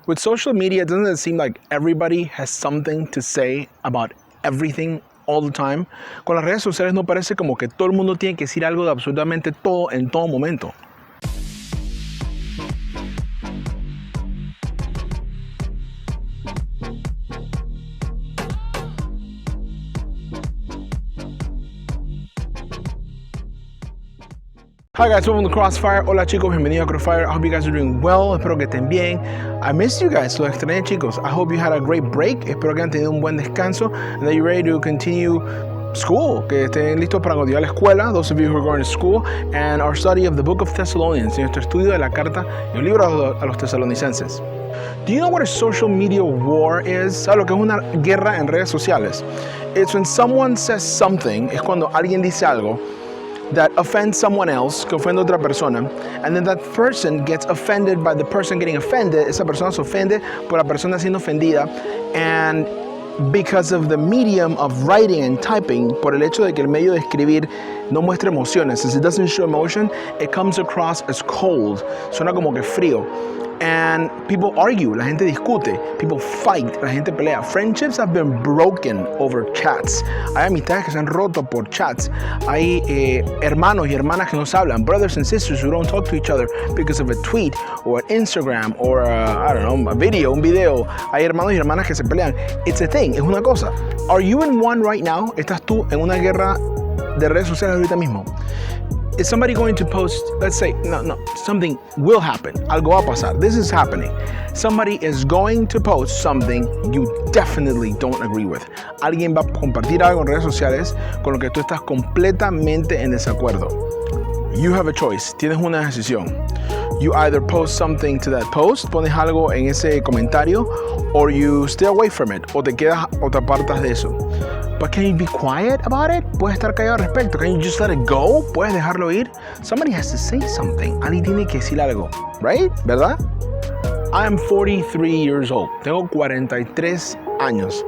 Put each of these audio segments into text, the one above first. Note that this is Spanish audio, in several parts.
With social media, doesn't it seem like everybody has something to say about everything all the time? Con las redes sociales no parece como que todo el mundo tiene que decir algo de absolutamente todo en todo momento. Hi guys, welcome to Crossfire. Hola chicos, bienvenidos a Crossfire. I hope you guys are doing well. Espero que estén bien. I missed you guys, los extrañé chicos. I hope you had a great break. Espero que hayan tenido un buen descanso and that you're ready to continue school. Que estén listos para continuar la escuela. Those of you who are going to school and our study of the Book of Thessalonians. Nuestro estudio de la carta y el libro a los tesalonicenses. Do you know what a social media war is? ¿Sabes lo que es una guerra en redes sociales? It's when someone says something, es cuando alguien dice algo that offends someone else, que ofende a otra persona, and then that person gets offended by the person getting offended. Esa persona se ofende por la persona siendo ofendida, and because of the medium of writing and typing, por el hecho de que el medio de escribir no muestra emociones, since it doesn't show emotion, it comes across as cold, suena como que frío. And people argue, la gente discute, people fight, la gente pelea. Friendships have been broken over chats. Hay amistades que se han roto por chats. Hay hermanos y hermanas que no se hablan, brothers and sisters who don't talk to each other because of a tweet or an Instagram or a video, un video. Hay hermanos y hermanas que se pelean. It's a thing, es una cosa. Are you in one right now? ¿Estás tú en una guerra de redes sociales ahorita mismo? Is somebody going to post, let's say, no, something will happen. Algo va a pasar. This is happening. Somebody is going to post something you definitely don't agree with. Alguien va a compartir algo en redes sociales con lo que tú estás completamente en desacuerdo. You have a choice. Tienes una decisión. You either post something to that post, pones algo en ese comentario, or you stay away from it, o te quedas o te apartas de eso. But can you be quiet about it? ¿Puedes estar callado al respecto? Can you just let it go? ¿Puedes dejarlo ir? Somebody has to say something. Alguien tiene que decir algo, right? ¿Verdad? I am 43 years old. Tengo 43 años.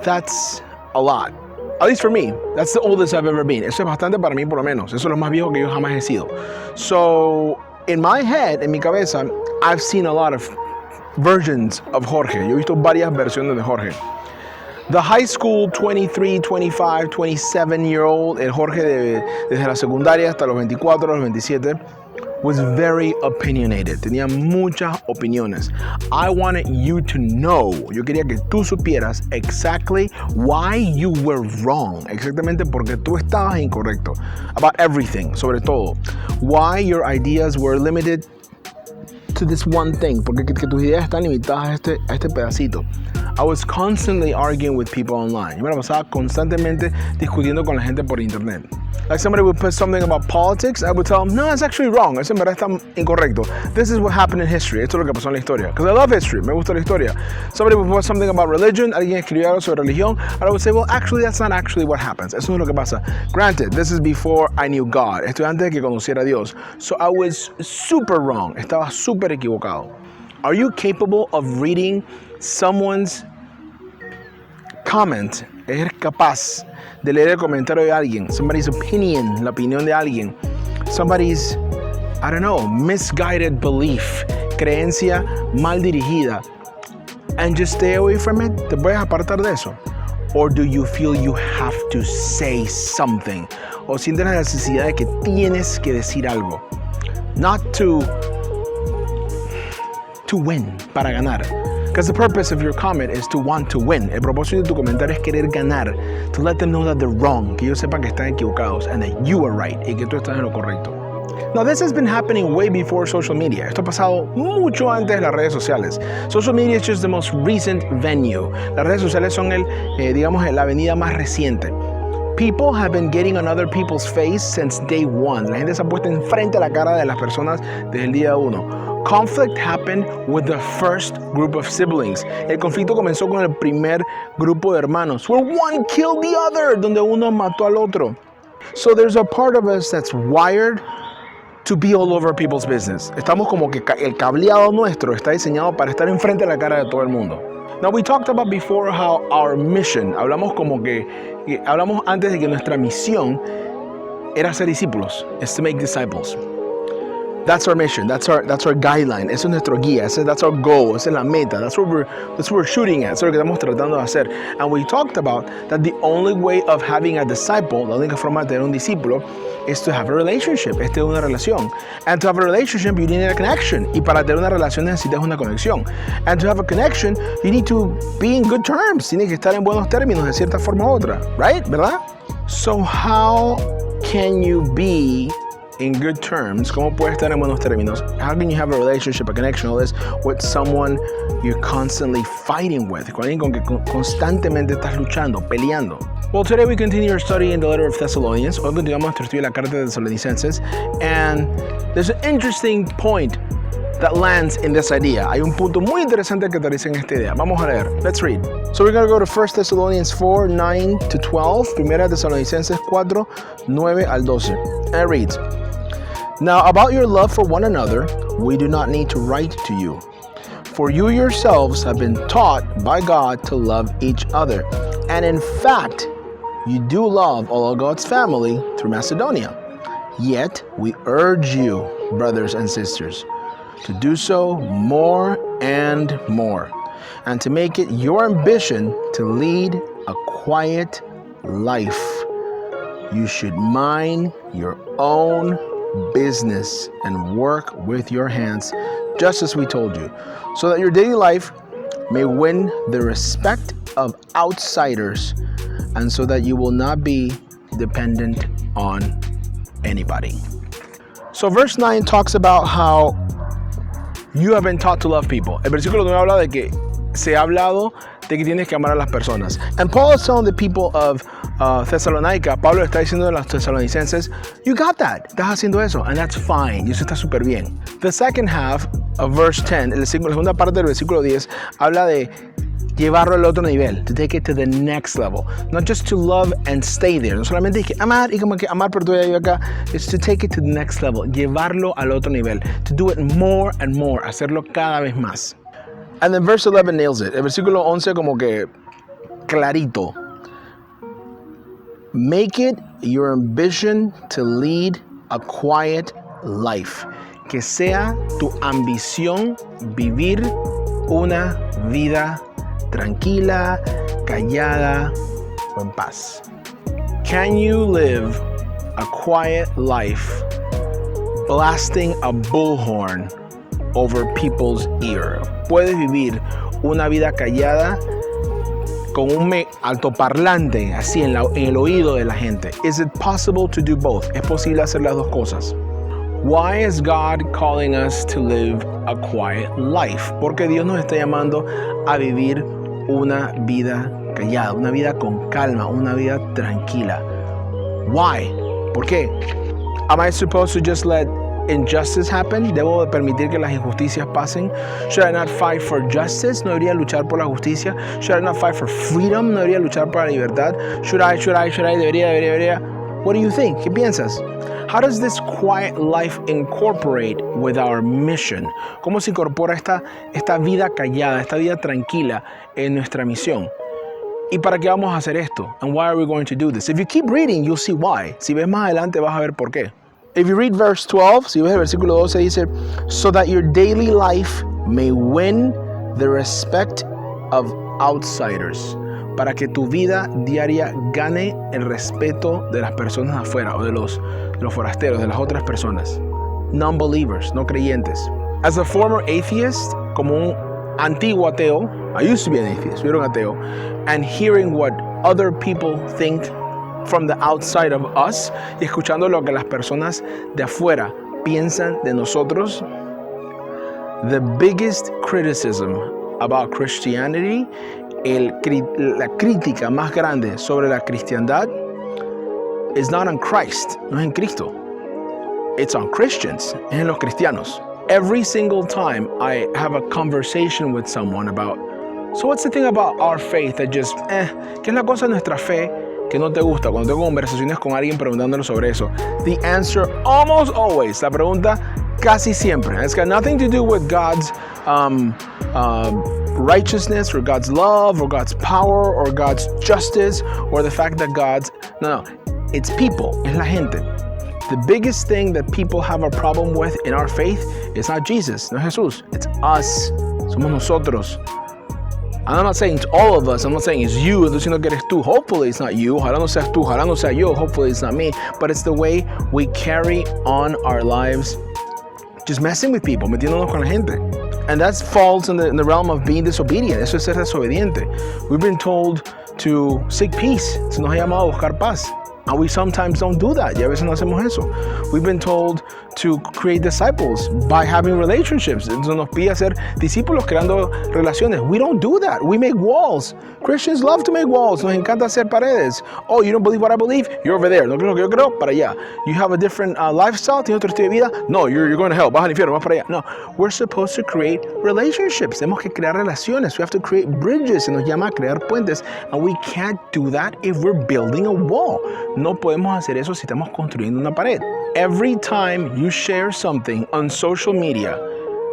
That's a lot. At least for me, that's the oldest I've ever been. Eso es bastante para mí por lo menos. Eso es lo más viejo que yo jamás he sido. So, in my head, en mi cabeza, I've seen a lot of versions of Jorge. Yo he visto varias versiones de Jorge. The high school 23, 25, 27-year-old, el Jorge desde la secundaria hasta los 24, los 27, was very opinionated. Tenía muchas opiniones. I wanted you to know, yo quería que tú supieras exactly why you were wrong. Exactamente porque tú estabas incorrecto. About everything, sobre todo. Why your ideas were limited to this one thing. Porque que tus ideas están limitadas a este pedacito. I was constantly arguing with people online. Yo me la pasaba constantemente discutiendo con la gente por internet. Like somebody would put something about politics, I would tell them, no, it's actually wrong. Eso en verdad está incorrecto. This is what happened in history. Esto es lo que pasó en la historia. Because I love history. Me gusta la historia. Somebody would put something about religion. Alguien escribió algo sobre religión. And I would say, well, actually, that's not actually what happens. Eso no es lo que pasa. Granted, this is before I knew God. Esto antes de que conociera a Dios. So I was super wrong. Estaba super equivocado. Are you capable of reading someone's comment? ¿Eres capaz de leer el comentario de alguien? Somebody's opinion, la opinión de alguien. Somebody's, I don't know, misguided belief, creencia mal dirigida. And just stay away from it? ¿Te puedes apartar de eso? Or do you feel you have to say something? ¿O sientes la necesidad de que tienes que decir algo? Not to win, para ganar. Because the purpose of your comment is to want to win. El propósito de tu comentario es querer ganar. To let them know that they're wrong. Que ellos sepan que están equivocados. And that you are right. Y que tú estás en lo correcto. Now, this has been happening way before social media. Esto ha pasado mucho antes de las redes sociales. Social media is just the most recent venue. Las redes sociales son la avenida más reciente. People have been getting on other people's face since day one. La gente se ha puesto enfrente a la cara de las personas desde el día uno. Conflict happened with the first group of siblings. El conflicto comenzó con el primer grupo de hermanos, where one killed the other, donde uno mató al otro. So there's a part of us that's wired to be all over people's business. Estamos como que el cableado nuestro está diseñado para estar enfrente a la cara de todo el mundo. Now we talked about before how our mission, hablamos antes de que nuestra misión era ser discípulos, is to make disciples. That's our mission. That's our guideline. Eso es nuestro guía. That's our goal. Esa es la meta. That's what we're shooting at. Eso es lo que estamos tratando de hacer. And we talked about that the only way of having a disciple, la única forma de tener un discípulo, is to have a relationship. Es tener una relación. And to have a relationship, you need a connection. Y para tener una relación necesitas una conexión. And to have a connection, you need to be in good terms. Tienes que estar en buenos términos de cierta forma u otra. Right? ¿Verdad? So how can you be in good terms? ¿Cómo puedes estar en buenos términos? How can you have a relationship, a connection, all this, with someone you're constantly fighting with? Con alguien con que constantemente estás luchando, peleando. Well, today we continue our study in the letter of Thessalonians. Hoy continuamos nuestro estudio de la carta de Tesalonicenses. And there's an interesting point that lands in this idea. Hay un punto muy interesante que aterriza en esta idea. Vamos a leer. Let's read. So we're going to go to 1 Thessalonians 4, 9 to 12. Primera Tesalonicenses 4, 9 al 12. And it reads, Now about your love for one another, we do not need to write to you. For you yourselves have been taught by God to love each other. And in fact, you do love all of God's family through Macedonia. Yet we urge you, brothers and sisters, to do so more and more, and to make it your ambition to lead a quiet life. You should mind your own business and work with your hands, just as we told you, so that your daily life may win the respect of outsiders, and so that you will not be dependent on anybody. So verse 9 talks about how you have been taught to love people. El versículo 9 habla de que se ha hablado de que tienes que amar a las personas. And Paul is telling the people of Thessalonica, Pablo está diciendo a los tesalonicenses, you got that, estás haciendo eso, and that's fine, y eso está súper bien. The second half of verse 10, la segunda parte del versículo 10, habla de llevarlo al otro nivel, to take it to the next level. Not just to love and stay there, no solamente es que amar y como que amar pero todavía yo acá, it's to take it to the next level, llevarlo al otro nivel, to do it more and more, hacerlo cada vez más. And then verse 11 nails it. El versículo 11 como que clarito. Make it your ambition to lead a quiet life. Que sea tu ambición vivir una vida tranquila, callada o en paz. Can you live a quiet life blasting a bullhorn over people's ear? ¿Puedes vivir una vida callada con un altoparlante así en el oído de la gente? Is it possible to do both? ¿Es posible hacer las dos cosas? Why is God calling us to live a quiet life? Porque Dios nos está llamando a vivir una vida callada, una vida con calma, una vida tranquila. Why? ¿Por qué? Am I supposed to just let injustice happen? ¿Debo de permitir que las injusticias pasen? Should I not fight for justice? ¿No debería luchar por la justicia? Should I not fight for freedom? ¿No debería luchar por la libertad? Should I? Debería. What do you think? ¿Qué piensas? How does this quiet life incorporate with our mission? ¿Cómo se incorpora esta vida callada, esta vida tranquila en nuestra misión? ¿Y para qué vamos a hacer esto? And why are we going to do this? If you keep reading, you'll see why. Si ves más adelante, vas a ver por qué. If you read verse 12, si ves el versículo 12, dice, so that your daily life may win the respect of outsiders. Para que tu vida diaria gane el respeto de las personas afuera o de los forasteros, de las otras personas. Non-believers, no creyentes. As a former atheist, como un antiguo ateo, I used to be an atheist, yo era un ateo, and hearing what other people think from the outside of us, y escuchando lo que las personas de afuera piensan de nosotros, the biggest criticism about Christianity, la crítica más grande sobre la cristiandad, is not on Christ, no es en Cristo. It's on Christians, es en los cristianos. Every single time I have a conversation with someone about, so what's the thing about our faith that just, ¿qué es la cosa de nuestra fe que no te gusta? Cuando tengo conversaciones con alguien preguntándole sobre eso, the answer almost always, la pregunta casi siempre, it's got nothing to do with God's righteousness or God's love or God's power or God's justice or the fact that no, it's people, es la gente. The biggest thing that people have a problem with in our faith is not Jesus, no Jesús. It's us. Somos nosotros. And I'm not saying it's all of us. I'm not saying it's you. No diciendo que eres tú. Hopefully it's not you. Ojalá no seas tú. Ojalá no sea yo. Hopefully it's not me. But it's the way we carry on our lives, just messing with people, metiéndonos con la gente. And that falls in the realm of being disobedient. Eso es ser desobediente. We've been told to seek peace. Se nos ha llamado a buscar paz. And we sometimes don't do that. Y a veces no hacemos eso. We've been told to create disciples by having relationships. Entonces nos pide hacer discípulos creando relaciones. We don't do that. We make walls. Christians love to make walls. Nos encanta hacer paredes. Oh, you don't believe what I believe? You're over there. No creo lo que yo creo? Para allá. You have a different lifestyle? ¿Tienes otro estilo de vida? No, you're going to hell. Vas al infierno. Vas para allá. No. We're supposed to create relationships. Tenemos que crear relaciones. We have to create bridges. Se nos llama a crear puentes. And we can't do that if we're building a wall. No podemos hacer eso si estamos construyendo una pared. Every time you share something on social media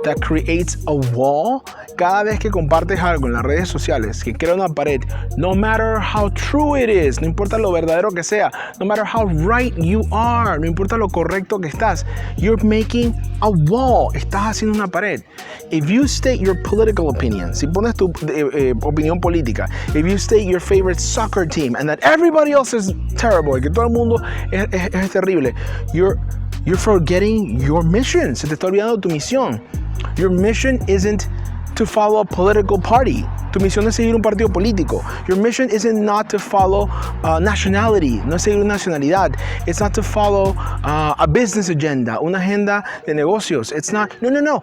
that creates a wall, cada vez que compartes algo en las redes sociales que crea una pared, no matter how true it is, no importa lo verdadero que sea, no matter how right you are, no importa lo correcto que estás, you're making a wall, estás haciendo una pared. If you state your political opinion, si pones tu opinión política, if you state your favorite soccer team and that everybody else is terrible, y que todo el mundo es terrible, you're forgetting your mission. Se te está olvidando tu misión. Your mission isn't to follow a political party. Tu misión es seguir un partido político. Your mission isn't not to follow nationality, no es seguir una nacionalidad. It's not to follow a business agenda, una agenda de negocios. It's not, no.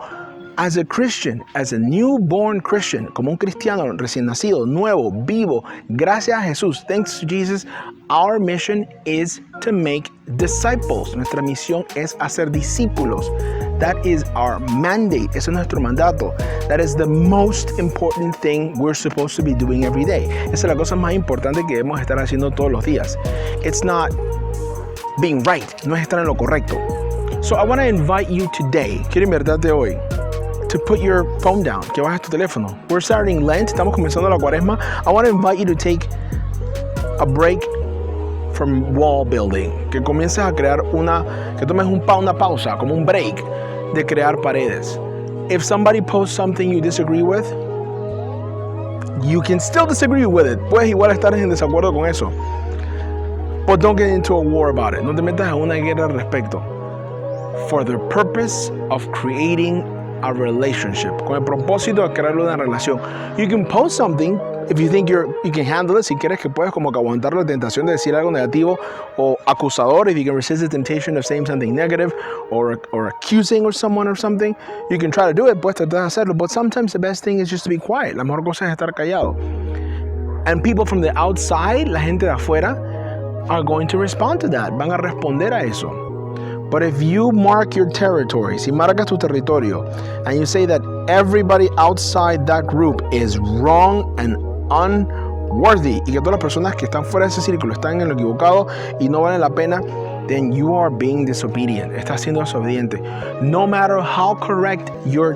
As a Christian, as a newborn Christian, como un cristiano recién nacido, nuevo, vivo, gracias a Jesús, thanks to Jesus, our mission is to make disciples. Nuestra misión es hacer discípulos. That is our mandate. Ese es nuestro mandato. That is the most important thing we're supposed to be doing every day. Esa es la cosa más importante que debemos estar haciendo todos los días. It's not being right. No es estar en lo correcto. So I want to invite you today. Quiero invitarte hoy to put your phone down, que bajes tu teléfono. We're starting Lent, estamos comenzando la cuaresma. I want to invite you to take a break from wall building, que comiences a crear que tomes una pausa, como un break de crear paredes. If somebody posts something you disagree with, you can still disagree with it. Puedes igual estar en desacuerdo con eso. But don't get into a war about it. No te metas en una guerra al respecto. For the purpose of creating a relationship, con el propósito de crear una relación. You can post something if you think you can handle it, si quieres que puedes como que aguantar la tentación de decir algo negativo o acusador, if you can resist the temptation of saying something negative or accusing or someone or something, you can try to do it, puedes tratar de hacerlo, but sometimes the best thing is just to be quiet. La mejor cosa es estar callado. And people from the outside, la gente de afuera, are going to respond to that, van a responder a eso. But if you mark your territory, si marcas tu territorio, and you say that everybody outside that group is wrong and unworthy, y que todas las personas que están fuera de ese círculo están en lo equivocado y no valen la pena, then you are being disobedient. Estás siendo desobediente. No matter how correct your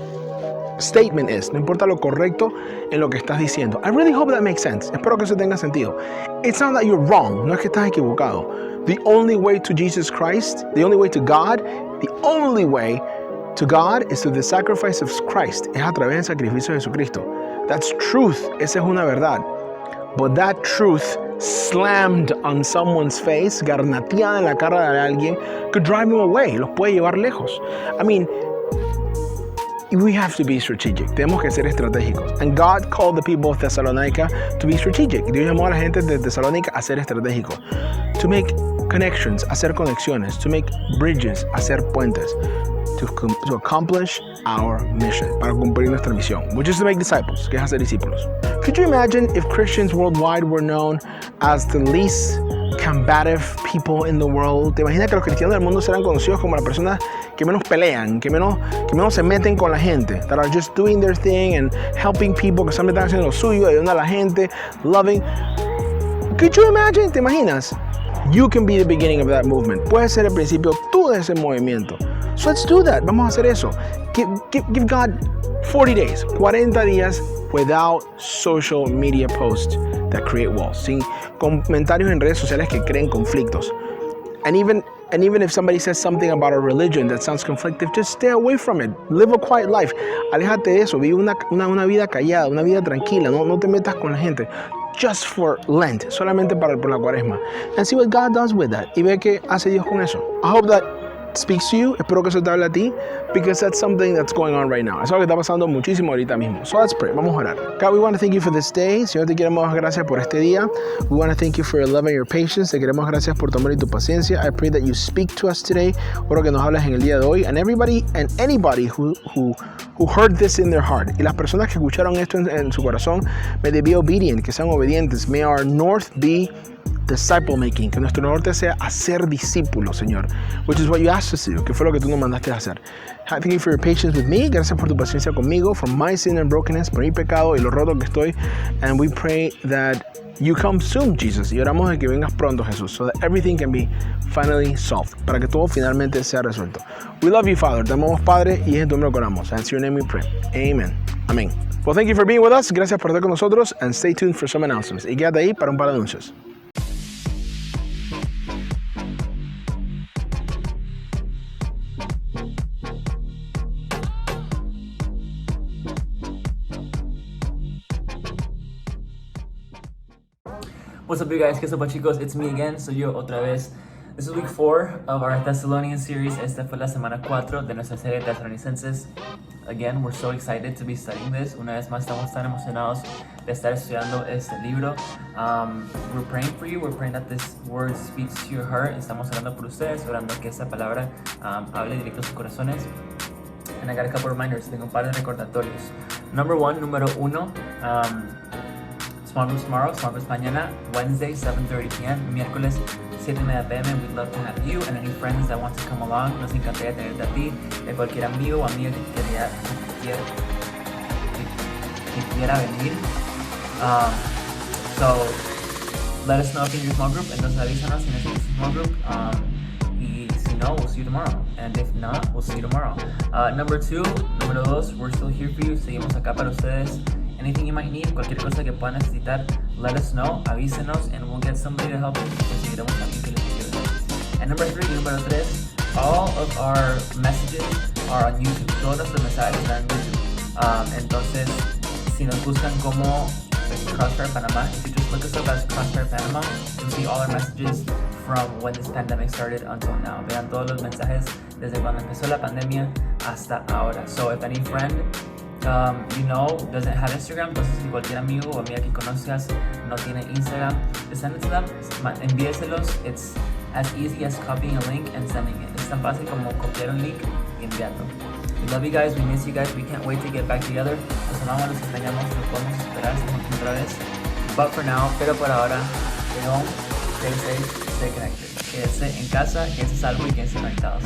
statement is, no importa lo correcto en lo que estás diciendo. I really hope that makes sense. Espero que eso tenga sentido. It's not that you're wrong, no es que estás equivocado. The only way to Jesus Christ, the only way to God, the only way to God is through the sacrifice of Christ. Es a través del sacrificio de Jesucristo. That's truth. Esa es una verdad. But that truth slammed on someone's face, garnateada en la cara de alguien, could drive them away. Los puede llevar lejos. I mean, we have to be strategic. Tenemos que ser estratégicos. And God called the people of Thessalonica to be strategic. Dios llamó a la gente de Tesalónica a ser estratégicos. To make connections, hacer conexiones. To make bridges, hacer puentes. To accomplish our mission, para cumplir nuestra misión, which is to make disciples, que es hacer discípulos. Could you imagine if Christians worldwide were known as the least combative people in the world? ¿Te imaginas que los cristianos del mundo serán conocidos como las personas que menos pelean, que menos se meten con la gente, that are just doing their thing and helping people, que solamente están haciendo lo suyo, ayudando a la gente, loving? Could you imagine? ¿Te imaginas? You can be the beginning of that movement. Puedes ser el principio tú de ese movimiento. So let's do that. Vamos a hacer eso. Give God 40 days, 40 días without social media posts that create walls, sin comentarios en redes sociales que creen conflictos. And even And even if somebody says something about a religion that sounds conflictive, just stay away from it. Live a quiet life. Aléjate de eso. Vive una vida callada, una vida tranquila. No te metas con la gente. Just for Lent, solamente por la cuaresma. And see what God does with that. Y ve qué hace Dios con eso. I hope that speaks to you. Espero que eso te hable a ti, because that's something that's going on right now. Es algo que está pasando muchísimo ahorita mismo. So let's pray. Vamos a orar. God, we want to thank you for this day. Señor, te queremos dar gracias por este día. We want to thank you for your love and your patience. Te queremos gracias por tu amor y tu paciencia. I pray that you speak to us today. Oro que nos hables en el día de hoy. And everybody and anybody who heard this in their heart. Y las personas que escucharon esto en su corazón, may they be obedient, que sean obedientes. May our north be disciple making, que nuestro norte sea hacer discípulos, Señor, which is what you asked us to do, que fue lo que tú nos mandaste a hacer. Thank you for your patience with me. Gracias por tu paciencia conmigo, for my sin and brokenness, por mi pecado y lo roto que estoy. And we pray that you come soon, Jesus. Y oramos de que vengas pronto, Jesús, so that everything can be finally solved, para que todo finalmente sea resuelto. We love you, Father. Te amamos, Padre, y en tu nombre oramos. And in your name we pray. Amen. Amén. Well, thank you for being with us. Gracias por estar con nosotros. And stay tuned for some announcements. Y quédate ahí para un par de anuncios. What's up, you guys? ¿Qué sopa, chicos? It's me again. Soy yo otra vez. This is week 4 of our Thessalonian series. Esta fue la semana 4 de nuestra serie de Tesalonicenses. Again, we're so excited to be studying this. Una vez más, estamos tan emocionados de estar estudiando este libro. We're praying for you. We're praying that this word speaks to your heart. Estamos orando por ustedes, orando que esta palabra hable directo a sus corazones. And I got a couple reminders. Tengo un par de recordatorios. Número 1. Small groups tomorrow, small groups mañana, Wednesday, 7:30 p.m., miércoles, 7:30 p.m. We'd love to have you and any friends that want to come along. Nos encantaría tenerte a ti, de cualquier amigo o amiga que quiera venir. So, let us know if you're in your small group, entonces avísanos si necesitas un small group. Y si no, we'll see you tomorrow. And if not, we'll see you tomorrow. Número 2, we're still here for you. Seguimos acá para ustedes. Anything you might need, cualquier cosa que puedan necesitar, let us know, avísenos, and we'll get somebody to help you. Conseguiremos a alguien que les ayude. And número 3, all of our messages are on YouTube. Todos nuestros mensajes están en YouTube. Entonces, si nos buscan como Crossfire Panama, if you just look us up as Crossfire Panama, you'll see all our messages from when this pandemic started until now. Vean todos los mensajes desde cuando empezó la pandemia hasta ahora. So if any friend doesn't have Instagram, entonces si cualquier amigo o amiga que conozcas no tiene Instagram, send it to them, envíeselos. It's as easy as copying a link and sending it. Es tan fácil como copiar un link y enviarlo. We love you guys, we miss you guys, we can't wait to get back together. Nos amamos, nos extrañamos, no podemos esperar otra vez. But for now, pero por ahora, stay home, stay safe, stay connected. Quédense en casa, quédense salvo y quédense conectados.